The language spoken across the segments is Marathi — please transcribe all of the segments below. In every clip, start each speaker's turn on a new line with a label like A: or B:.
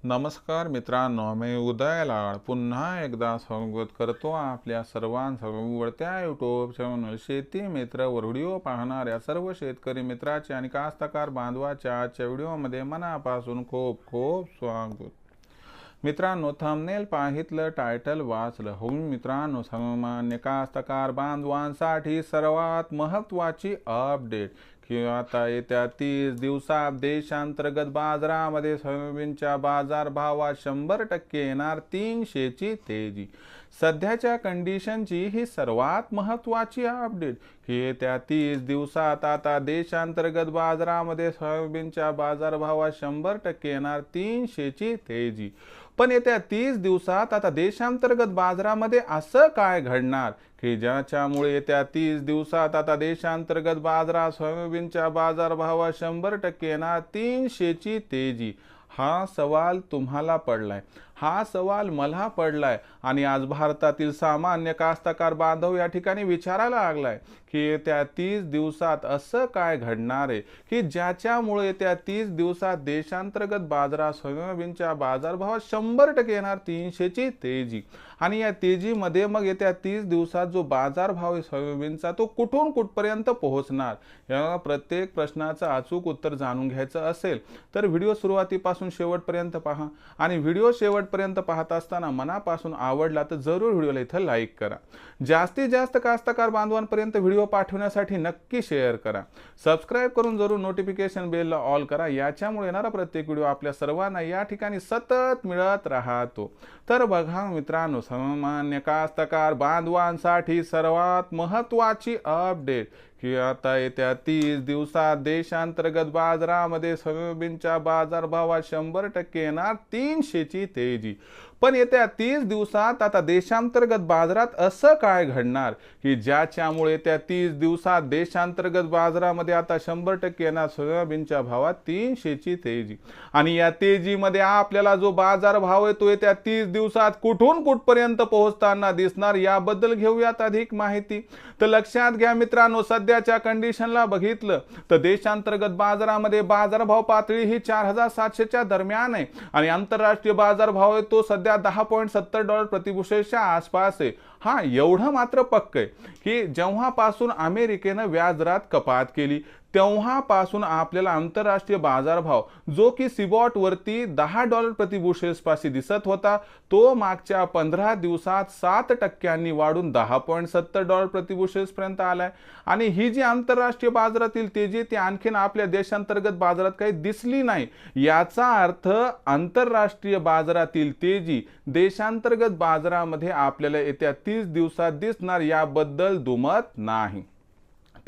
A: नमस्कार मित्रांनो, मी उदय लाड पुन्हा एकदा स्वागत करतो आपल्या सर्वांच्या यूट्यूब चॅनल शेती मित्र वर व्हिडिओ पाहणाऱ्या सर्व शेतकरी मित्राचे आणि कास्तकार बांधवाच्या आजच्या व्हिडिओमध्ये मनापासून खूप खूप स्वागत। मित्रांनो, थंबनेल पाहितलं, टायटल वाचलं हो मित्रांनो, सामान्य कास्तकार बांधवांसाठी सर्वात महत्त्वाची अपडेट की आता येत्या 30 दिवसात देशांतर्गत बाजारामध्ये सोयाबीनच्या बाजारभावात 100% येणार 300 ची तेजी। सध्याच्या कंडिशनची ही सर्वात महत्त्वाची अपडेट की येत्या 30 दिवसात आता देशांतर्गत बाजारामध्ये सोयाबीनच्या बाजारभावात 100% येणार 300 ची तेजी। पण येत्या 30 दिवसात आता देशांतर्गत बाजारामध्ये असं काय घडणार की ज्याच्यामुळे येत्या 30 दिवसात आता देशांतर्गत बाजारात सोयाबीनच्या बाजारभावात 100% येणार 300 ची तेजी। हा सवाल तुम्हाला पडलाय, हा सवाल मला पडलाय आणि आज भारतातील सामान्य कास्तकार बांधव या ठिकाणी विचारायला लागलाय की येत्या 30 दिवसात असं काय घडणार आहे की ज्याच्यामुळे येत्या 30 दिवसात देशांतर्गत बाजारात सोयाबीनच्या बाजारभावात 100% येणार 300 ची तेजी। आणि या तेजीमध्ये मग येत्या 30 दिवसात जो बाजारभाव आहे सोयाबीनचा तो कुठून कुठपर्यंत पोहोचणार, या प्रत्येक प्रश्नाचं अचूक उत्तर जाणून घ्यायचं असेल तर व्हिडिओ सुरुवातीपासून शेवटपर्यंत पहा आणि व्हिडिओ शेवटपर्यंत पाहत असताना मनापासून आवडला तर जरूर व्हिडिओला इथं लाईक करा। जास्तीत जास्त कास्तकार बांधवांपर्यंत व्हिडिओ पाठवण्यासाठी नक्की शेअर करा, सबस्क्राइब करून जरूर नोटिफिकेशन बेलला ऑल करा, याच्यामुळे येणारा प्रत्येक व्हिडिओ आपल्या सर्वांना या ठिकाणी सतत मिळत राहतो। तर बघा मित्रांनो, सामान्य कास्तकार बांधवांसाठी सर्वात महत्त्वाची अपडेट की आता येत्या 30 दिवसात देशांतर्गत बाजारामध्ये सोयाबीनच्या बाजारभावात 100% येणार 300 ची तेजी। पण येत्या 30 दिवसात आता देशांतर्गत बाजारात असं काय घडणार की ज्याच्यामुळे येत्या 30 दिवसात देशांतर्गत बाजारामध्ये आता 100% येणार सोयाबीनच्या भावात 300 ची तेजी। आणि या तेजीमध्ये आपल्याला जो बाजारभाव आहे तो येत्या 30 दिवसात कुठून कुठपर्यंत पोहोचताना दिसणार, याबद्दल घेऊयात अधिक माहिती। तर लक्षात घ्या मित्रांनो, सध्याच्या कंडिशनला बघितलं तर देशांतर्गत बाजारामध्ये बाजारभाव पातळी ही 4700 च्या दरम्यान आहे आणि आंतरराष्ट्रीय बाजारभाव आहे तो सध्या $10.70 प्रतिबुशेलच्या आसपास आहे। हा एवढं मात्र पक्क आहे की जेव्हापासून अमेरिकेने व्याजदरात कपात केली तेव्हापासून आपल्याला आंतरराष्ट्रीय बाजारभाव जो की सिबॉट वरती $10 प्रतिबुशेल्स पाशी दिसत होता तो मागच्या 15 दिवसात 7% वाढून $10.70 प्रतिबुशेल्स पर्यंत आलाय। आणि ही जी आंतरराष्ट्रीय बाजारातील तेजी ती आणखीन आपल्या देशांतर्गत बाजारात काही दिसली नाही, याचा अर्थ आंतरराष्ट्रीय बाजारातील तेजी देशांतर्गत बाजारामध्ये आपल्याला येत्या 30 दिवसात दिसणार याबद्दल दुमत नाही।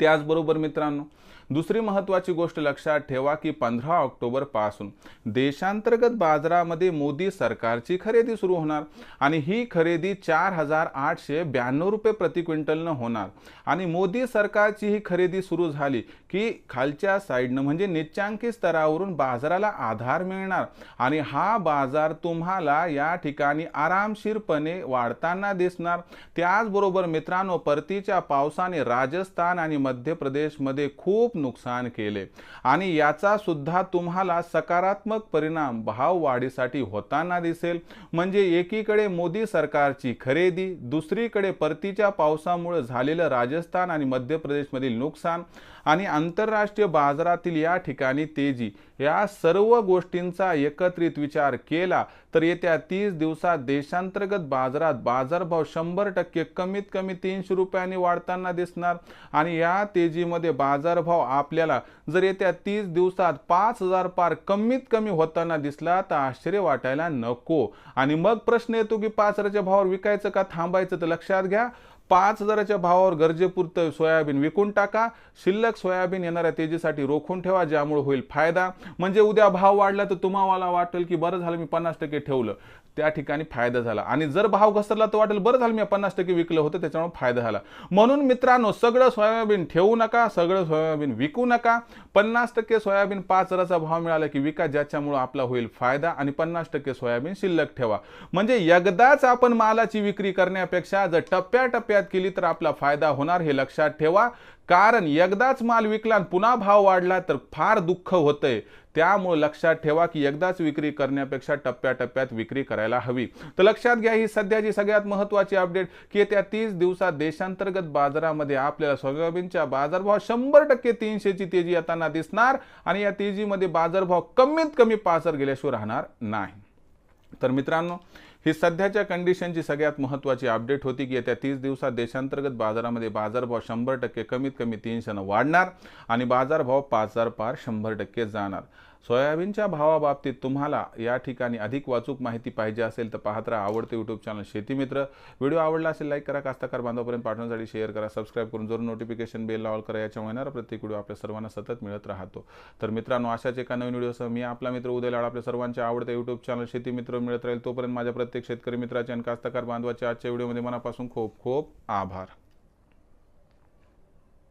A: त्याचबरोबर मित्रांनो, दुसरी महत्त्वाची गोष्ट लक्षात ठेवा की 15 ऑक्टोबर पासून देशांतर्गत बाजारामध्ये मोदी सरकारची खरेदी सुरू होणार आणि ही खरेदी 4892 रुपये प्रति क्विंटलनं होणार। आणि मोदी सरकारची ही खरेदी सुरू झाली की खालच्या साईडनं म्हणजे निच्चांकी स्तरावरून बाजाराला आधार मिळणार आणि हा बाजार तुम्हाला या ठिकाणी आरामशीरपणे वाढताना दिसणार। त्याचबरोबर मित्रांनो, परतीच्या पावसाने राजस्थान आणि मध्य प्रदेशमध्ये खूप नुकसान केले आणि याचा सुद्धा तुम्हाला सकारात्मक परिणाम भाव वाढीसाठी होताना दिसेल। म्हणजे एकीकडे मोदी सरकारची खरेदी, दुसरीकडे परतीच्या पावसामुळे झालेलं राजस्थान आणि मध्य प्रदेशमधील नुकसान आणि आंतरराष्ट्रीय बाजारातील या ठिकाणी तेजी, या सर्व गोष्टींचा एकत्रित विचार केला तर येत्या 30 दिवसात देशांतर्गत बाजारात बाजारभाव 100% कमीत कमी 300 रुपयांनी वाढताना दिसणार। आणि या तेजीमध्ये बाजारभाव आपल्याला जर येत्या 30 दिवसात 5000 पार कमीत कमी होताना दिसला तर आश्चर्य वाटायला नको। आणि मग प्रश्न येतो की 5000च्या भावावर विकायचं का थांबायचं, तर लक्षात घ्या 5000च्या भावावर गरजेपुरतं सोयाबीन विकून टाका, शिल्लक सोयाबीन येणाऱ्या तेजीसाठी रोखून ठेवा, ज्यामुळे होईल फायदा। म्हणजे उद्या भाव वाढला तर तुम्हाला वाटेल की बरं झालं मी 50% ठेवलं, त्या ठिकाणी फायदा झाला। आणि जर भाव घसरला तर वाटेल बरं झालं मी 50% विकलं होतं, त्याच्यामुळे फायदा झाला। म्हणून मित्रांनो, सगळं सोयाबीन ठेवू नका, सगळं सोयाबीन विकू नका। 50% सोयाबीन 5000चा भाव मिळाला की विका, ज्याच्यामुळे आपला होईल फायदा आणि 50% सोयाबीन शिल्लक ठेवा। म्हणजे एकदाच आपण मालाची विक्री करण्यापेक्षा जर टप्प्याटप्प्याने टप्प्यात केली तर आपला फायदा होणार हे लक्षात ठेवा। कारण एकदाच माल विकला आणि पुन्हा भाव वाढला तर फार दुःख होतंय। त्यामुळे लक्षात ठेवा की एकदाच विक्री करण्यापेक्षा टप्प्याटप्प्यात विक्री करायला हवी। तर लक्षात घ्या ही सध्याची सगळ्यात महत्त्वाची अपडेट की येत्या 30 दिवसात देशांतर्गत बाजारामध्ये आपल्याला सोयाबीनच्या बाजारभाव 100% 300ची तेजी येताना दिसणार आणि या तेजीमध्ये बाजारभाव कमीत कमी 5 गेल्याशिवाय राहणार नाही। तर मित्रांनो, ही सध्याच्या कंडिशनची सगळ्यात महत्त्वाची अपडेट होती की येत्या 30 दिवसात देशांतर्गत बाजारामध्ये बाजारभाव 100% कमीत कमी 300 वाढणार आणि बाजारभाव 5000 पार 100% जाणार। सोयाबीनच्या भावाबाबतीत तुम्हाला या ठिकाणी अधिक वाचूक माहिती पाहिजे असेल तर पाहत राहा आवडते यूट्यूब चॅनल शेती मित्र। व्हिडिओ आवडला असेल लाईक करा, कास्तकार बांधवापर्यंत पाठवण्यासाठी शेअर करा, सबस्क्राईब करून जरूर नोटिफिकेशन बेल ऑल करा। याच्यामुळे येणारा प्रत्येक व्हिडिओ आपल्या सर्वांना सतत मिळत राहतो। तर मित्रांनो, अशाच एका नवीन व्हिडिओसह मी आपला मित्र उदय लाड आपल्या सर्वांच्या आवडते यूट्यूब चॅनल शेती मित्र मिळत राहील। तोपर्यंत माझ्या प्रत्येक शेतकरी मित्राचे आणि कास्तकार बांधवाचे आजच्या व्हिडिओमध्ये मनापासून खूप खूप आभार।